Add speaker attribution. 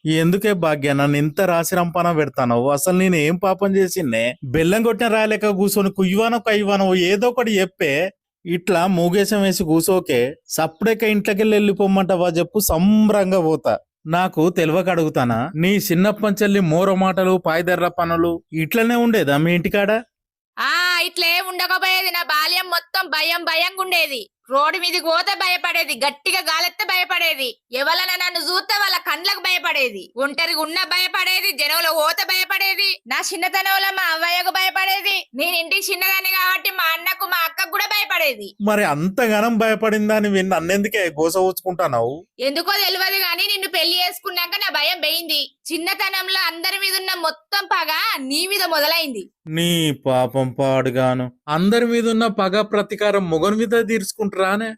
Speaker 1: ఎందుకే భాగ్య నన్ను ఇంత రాసి రంపాన పెడతాను? అసలు నేను ఏం పాపం చేసిందే? బెల్లం కొట్టిన రాలేక కూర్చొని కుయ్యవానో కయ్యవానో ఏదో ఒకటి చెప్పే. ఇట్లా మూగేశం వేసి కూసోకే సప్పుడేక ఇంట్లోకెళ్ళి వెళ్ళిపోమ్మంటావా చెప్పు, సంబరంగా పోతా. నాకు తెలియక అడుగుతానా, నీ చిన్నప్పంచెల్లి మోర మాటలు పాయిదర్ర పనులు ఇట్లనే ఉండేదా మీ ఇంటికాడ?
Speaker 2: ఆ ఇట్లే ఉండకపోయేది. నా బాల్యం మొత్తం భయం భయంగా ఉండేది. రోడ్డు మీదకి పోతే భయపడేది, గట్టిగా గాలెత్తే భయపడేది, ఎవరన్నా నన్ను చూస్తే వాళ్ళ కండ్లకు భయపడేది, ఒంటరిగా ఉన్న భయపడేది, జనంలో పోతే భయపడేది, నా చిన్నతనంలో మా అవ్వయ్యకు భయపడేది, నేను ఇంటికి చిన్నదాన్ని కాబట్టి మా అన్నకు మా అక్కకు కూడా భయపడేది.
Speaker 1: మరి అంతగానం భయపడిందని విని నన్నెందుకే గోస ఊచుకుంటావు?
Speaker 2: ఎందుకో తెలియదు గాని నిన్ను పెళ్లి చేసుకున్నాక నా భయం పోయింది. చిన్నతనంలో అందరి మీద ఉన్న మొత్తం పగ నీ మీద మొదలైంది.
Speaker 1: నీ పాపం పాడుగాను, అందరి మీద ఉన్న పగ ప్రతీకారం మొగని మీద తీర్చుకుంటారానే?